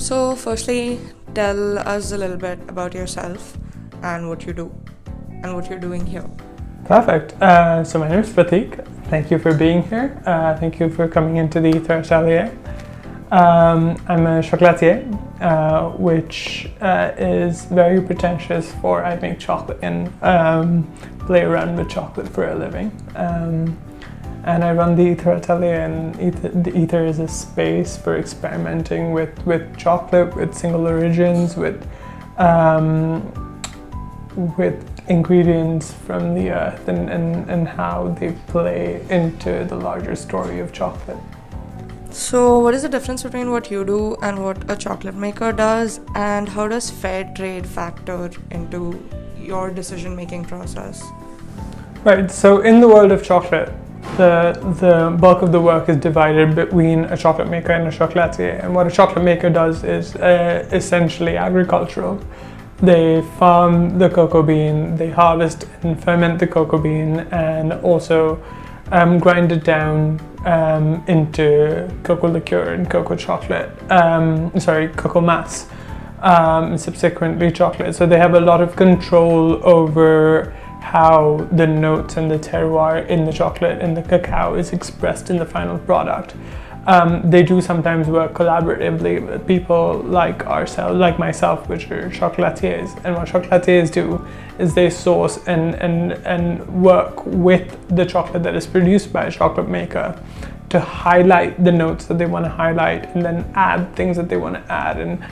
So firstly, tell us a little bit about yourself and what you do and what you're doing here. Perfect. So my name is Prateek. Thank you for being here. Thank you for coming into the Ether Atelier. I'm a chocolatier, which is very pretentious for I make chocolate and play around with chocolate for a living. And I run the Ether Atelier, and the Ether is a space for experimenting with chocolate, with single origins, with ingredients from the earth and how they play into the larger story of chocolate. So what is the difference between what you do and what a chocolate maker does, and how does fair trade factor into your decision-making process? Right, so in the world of chocolate, the bulk of the work is divided between a chocolate maker and a chocolatier, and what a chocolate maker does is essentially agricultural. They farm the cocoa bean, they harvest and ferment the cocoa bean, and also grind it down into cocoa liqueur and cocoa chocolate, cocoa mass, subsequently chocolate. So they have a lot of control over how the notes and the terroir in the chocolate and the cacao is expressed in the final product. They do sometimes work collaboratively with people like ourselves, like myself, which are chocolatiers. And what chocolatiers do is they source and work with the chocolate that is produced by a chocolate maker to highlight the notes that they want to highlight, and then add things that they want to add, and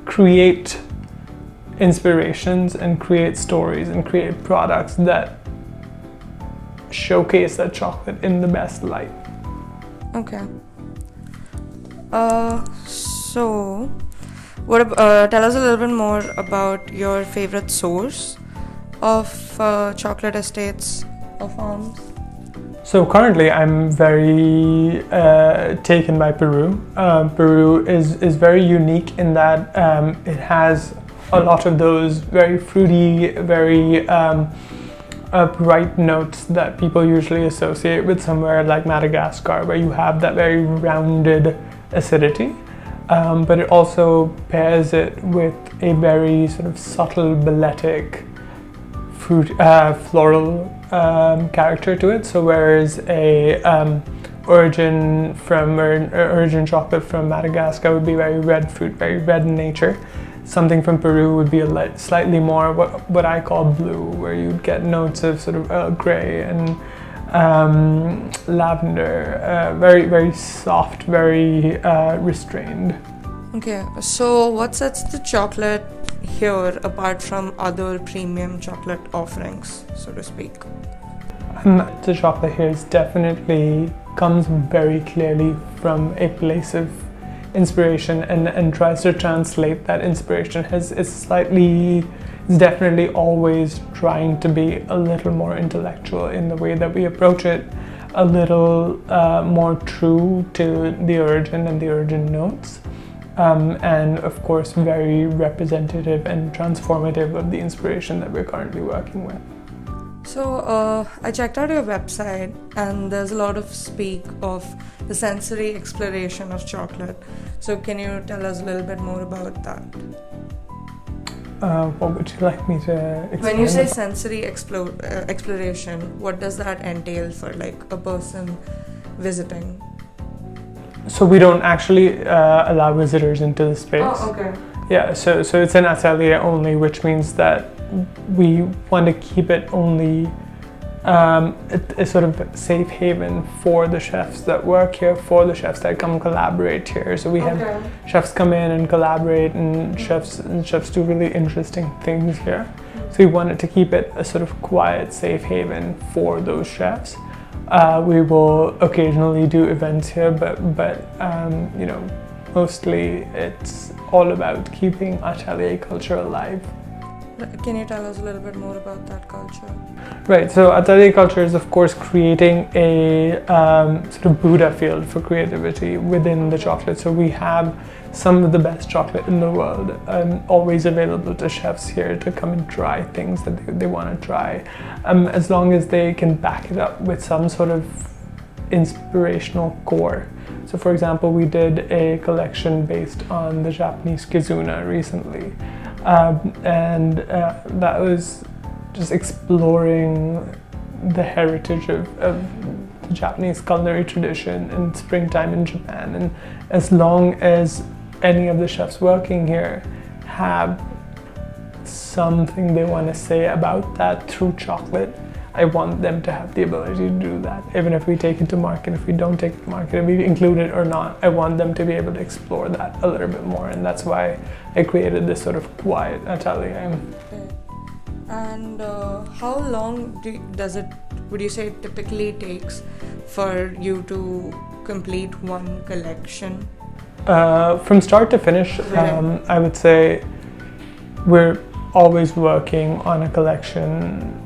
create inspirations and create stories and create products that showcase that chocolate in the best light. Okay. So tell us a little bit more about your favorite source of chocolate estates or farms. So currently I'm very taken by Peru. Peru is very unique in that it has a lot of those very fruity, very bright notes that people usually associate with somewhere like Madagascar, where you have that very rounded acidity, but it also pairs it with a very sort of subtle balletic floral character to it. So whereas a origin chocolate from Madagascar would be very red fruit, very red in nature, something from Peru would be slightly more what I call blue, where you'd get notes of sort of Earl Grey and lavender, very, very soft, very restrained. Okay, so what sets the chocolate here apart from other premium chocolate offerings, so to speak? The chocolate here definitely comes very clearly from a place of inspiration and tries to translate that inspiration. It's definitely always trying to be a little more intellectual in the way that we approach it, a little more true to the origin and the origin notes, and of course very representative and transformative of the inspiration that we're currently working with. So I checked out your website, and there's a lot of speak of the sensory exploration of chocolate. So can you tell us a little bit more about that? What would you like me to explain? When you say sensory exploration, what does that entail for like a person visiting? So we don't actually allow visitors into the space. Oh, okay. Yeah, so it's an atelier only, which means that we want to keep it only a sort of safe haven for the chefs that work here, for the chefs that come collaborate here. So we have chefs come in and collaborate, and chefs do really interesting things here. So we wanted to keep it a sort of quiet, safe haven for those chefs. We will occasionally do events here, but mostly it's all about keeping atelier culture alive. Can you tell us a little bit more about that culture? Right, so atelier culture is of course creating a sort of Buddha field for creativity within the chocolate. So we have some of the best chocolate in the world always available to chefs here to come and try things that they want to try, as long as they can back it up with some sort of inspirational core. So for example, we did a collection based on the Japanese kizuna recently. That was just exploring the heritage of the Japanese culinary tradition and springtime in Japan. And as long as any of the chefs working here have something they want to say about that through chocolate, I want them to have the ability to do that. Even if we take it to market, if we don't take it to market, if we include it or not, I want them to be able to explore that a little bit more. And that's why I created this sort of quiet atelier. Okay. And how long would you say it typically takes for you to complete one collection? From start to finish, I would say we're always working on a collection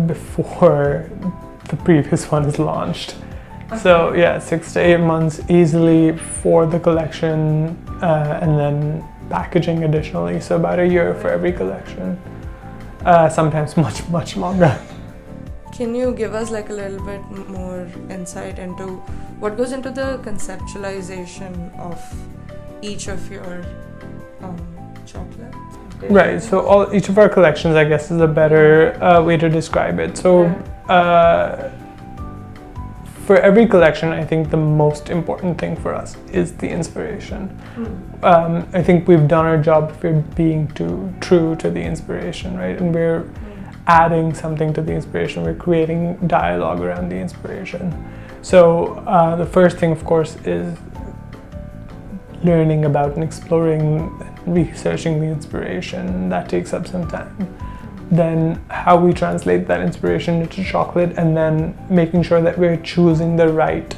before the previous one is launched. Okay. So yeah, 6 to 8 months easily for the collection, and then packaging additionally, so about a year for every collection. Sometimes much longer. Can you give us like a little bit more insight into what goes into the conceptualization of each of your chocolates? Right, so each of our collections, I guess, is a better way to describe it. So for every collection, I think the most important thing for us is the inspiration. I think we've done our job if we're being true to the inspiration, right? And we're adding something to the inspiration. We're creating dialogue around the inspiration. So the first thing, of course, is learning about and exploring, researching the inspiration. That takes up some time. Then how we translate that inspiration into chocolate, and then making sure that we're choosing the right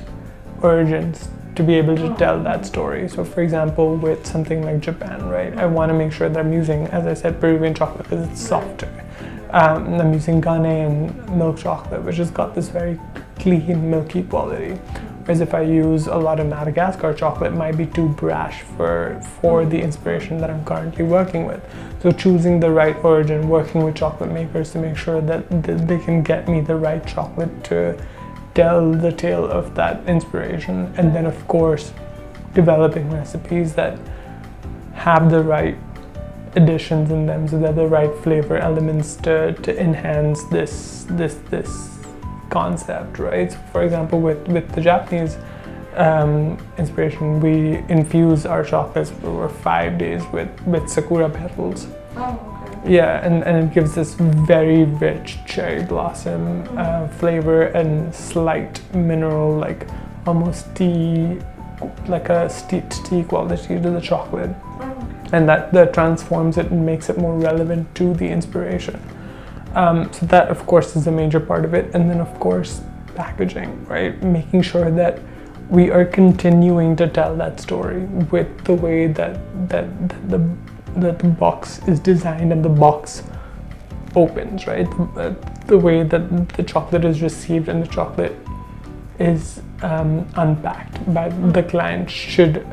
origins to be able to tell that story. So for example, with something like Japan, right, I want to make sure that I'm using, as I said, Peruvian chocolate because it's softer. I'm using Ghanaian milk chocolate, which has got this very clean, milky quality. Whereas if I use a lot of Madagascar chocolate, it might be too brash for the inspiration that I'm currently working with. So choosing the right origin, working with chocolate makers to make sure that they can get me the right chocolate to tell the tale of that inspiration. And then of course, developing recipes that have the right additions in them, so they're the right flavor elements to enhance this concept, right? So for example, with the Japanese inspiration, we infuse our chocolates for over 5 days with sakura petals. Oh, okay. Yeah, and it gives this very rich cherry blossom flavor and slight mineral, like almost tea, like a steeped tea quality to the chocolate. And that transforms it and makes it more relevant to the inspiration. So that, of course, is a major part of it. And then, of course, packaging, right? Making sure that we are continuing to tell that story with the way that the box is designed and the box opens, right? The way that the chocolate is received and the chocolate is unpacked by the client should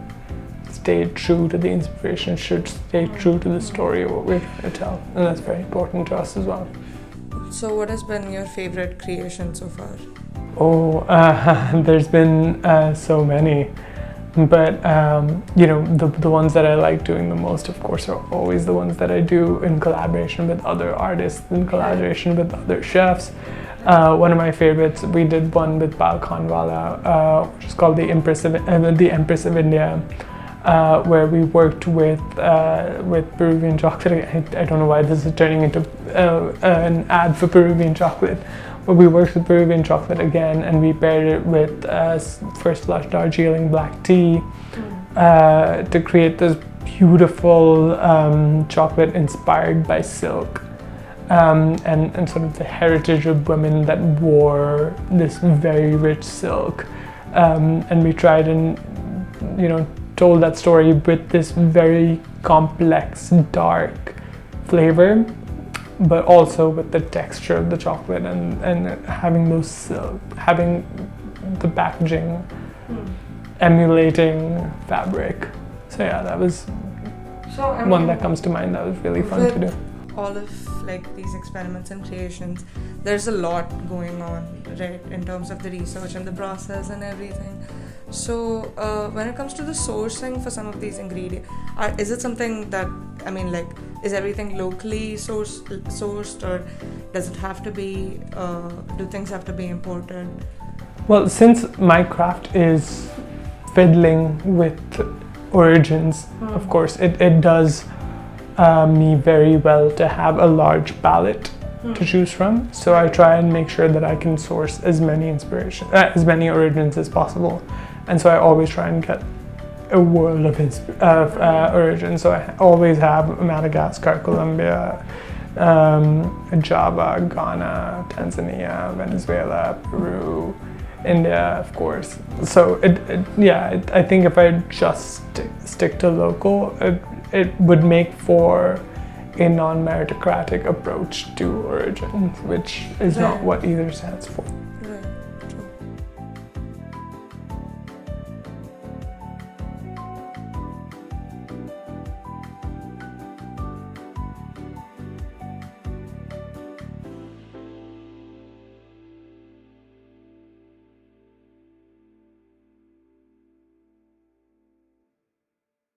stay true to the inspiration, should stay true to the story of what we're trying to tell. And that's very important to us as well. So what has been your favorite creation so far? There's been so many. But, you know, the ones that I like doing the most, of course, are always the ones that I do in collaboration with other artists, in collaboration with other chefs. One of my favorites, we did one with Pal Khanwala, which is called the Empress of India. Where we worked with Peruvian chocolate. I don't know why this is turning into an ad for Peruvian chocolate, but we worked with Peruvian chocolate again, and we paired it with first flushed Darjeeling black tea to create this beautiful chocolate inspired by silk and sort of the heritage of women that wore this very rich silk, and we tried and, you know, told that story with this very complex, dark flavor, but also with the texture of the chocolate and having those silk, having the packaging emulating fabric. So yeah, that was one that comes to mind. That was really fun to do. All of like these experiments and creations, there's a lot going on, right, in terms of the research and the process and everything. So, when it comes to the sourcing for some of these ingredients, is it something that, I mean, like, is everything locally sourced, or does it have to be, do things have to be imported? Well, since my craft is fiddling with origins, of course, it does me very well to have a large palette to choose from. So I try and make sure that I can source as many as many origins as possible. And so I always try and get a world of origins. So I always have Madagascar, Colombia, Java, Ghana, Tanzania, Venezuela, Peru, India, of course. So I think if I just stick to local, it would make for a non-meritocratic approach to origins, which is not what either stands for.